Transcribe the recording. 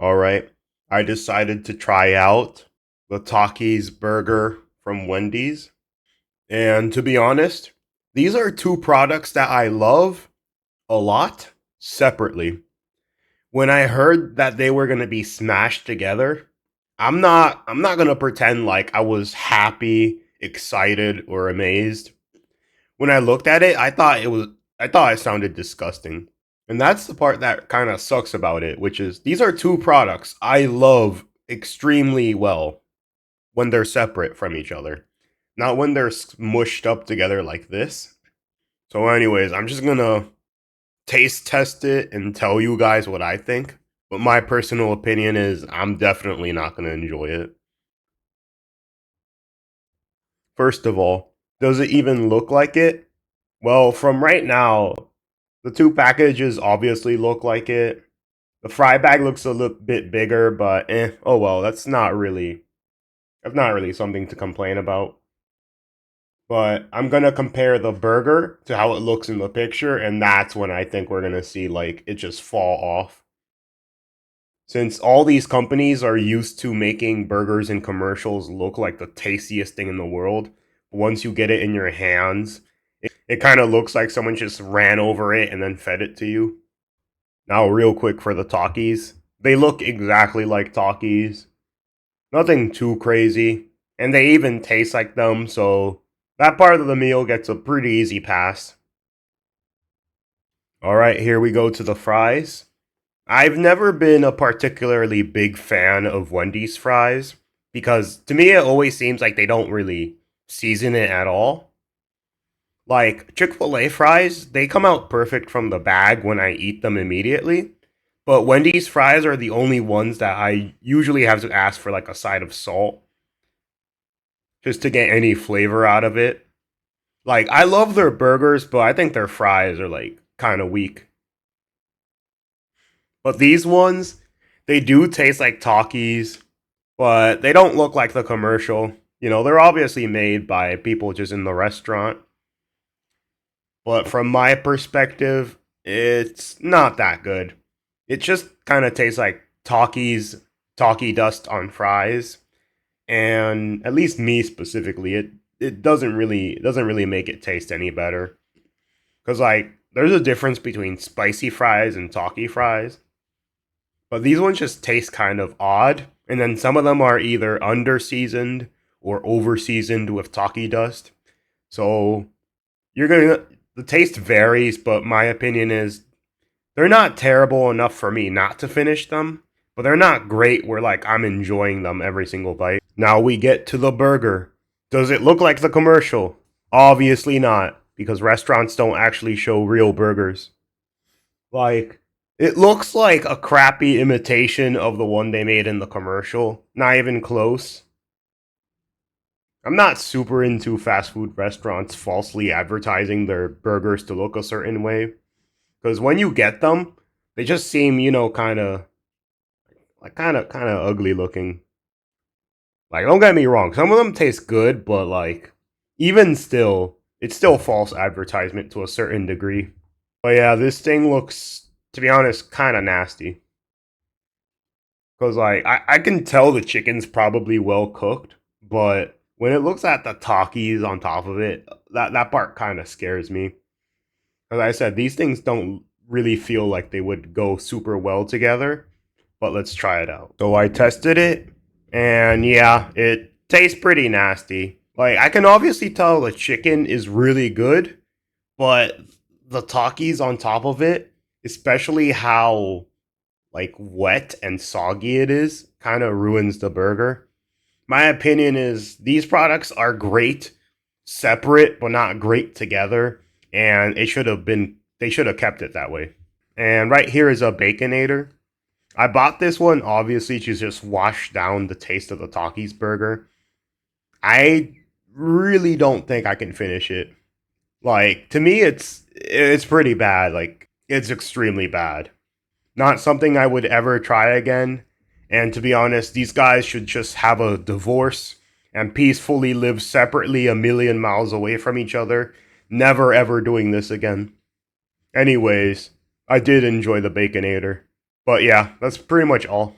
All right. I decided to try out the Takis burger from Wendy's. And to be honest, these are two products that I love a lot separately. When I heard that they were going to be smashed together, I'm not going to pretend like I was happy, excited, or amazed. When I looked at it, I thought it sounded disgusting. And that's the part that kind of sucks about it, which is these are two products I love extremely well when they're separate from each other, not when they're smushed up together like this. So, anyways, I'm just gonna taste test it and tell you guys what I think. But my personal opinion is I'm definitely not gonna enjoy it. First of all, does it even look like it? Well, from right now, the two packages obviously look like it. The fry bag looks a little bit bigger, but oh well, that's not really something to complain about. But I'm gonna compare the burger to how it looks in the picture, and that's when I think we're gonna see like it just fall off. Since all these companies are used to making burgers and commercials look like the tastiest thing in the world, once you get it in your hands, it kind of looks like someone just ran over it and then fed it to you. Now, real quick for the Takis, they look exactly like Takis. Nothing too crazy, and they even taste like them, so that part of the meal gets a pretty easy pass. Alright, here we go to the fries. I've never been a particularly big fan of Wendy's fries because to me it always seems like they don't really season it at all. Like Chick-fil-A fries, they come out perfect from the bag when I eat them immediately. But Wendy's fries are the only ones that I usually have to ask for like a side of salt just to get any flavor out of it. Like I love their burgers, but I think their fries are like kind of weak. But these ones, they do taste like Takis, but they don't look like the commercial. You know, they're obviously made by people just in the restaurant. But from my perspective, it's not that good. It just kind of tastes like Talkie dust on fries, and at least me specifically, it doesn't really make it taste any better. Cause like there's a difference between spicy fries and Talkie fries, but these ones just taste kind of odd. And then some of them are either under seasoned or over seasoned with Talkie dust. So you're gonna the taste varies, but my opinion is they're not terrible enough for me not to finish them, but they're not great where like I'm enjoying them every single bite. Now we get to the burger. Does it look like the commercial? Obviously not, because restaurants don't actually show real burgers. Like it looks like a crappy imitation of the one they made in the commercial. Not even close. I'm not super into fast food restaurants falsely advertising their burgers to look a certain way. Because when you get them, they just seem, you know, kind of ugly looking. Like, don't get me wrong, some of them taste good, but like, even still, it's still false advertisement to a certain degree. But yeah, this thing looks, to be honest, kind of nasty. Because like, I can tell the chicken's probably well cooked, but when it looks at the Takis on top of it, that part kind of scares me. As I said, these things don't really feel like they would go super well together, but let's try it out. So I tested it, and yeah, it tastes pretty nasty. Like, I can obviously tell the chicken is really good, but the Takis on top of it, especially how like wet and soggy it is, kind of ruins the burger. My opinion is these products are great separate but not great together, and they should have kept it that way. And right here is a baconator. I bought this one obviously to just wash down the taste of the Takis burger. I really don't think I can finish it. Like to me it's pretty bad. Like it's extremely bad. Not something I would ever try again. And to be honest, these guys should just have a divorce and peacefully live separately a million miles away from each other, never ever doing this again. Anyways, I did enjoy the Baconator. But yeah, that's pretty much all.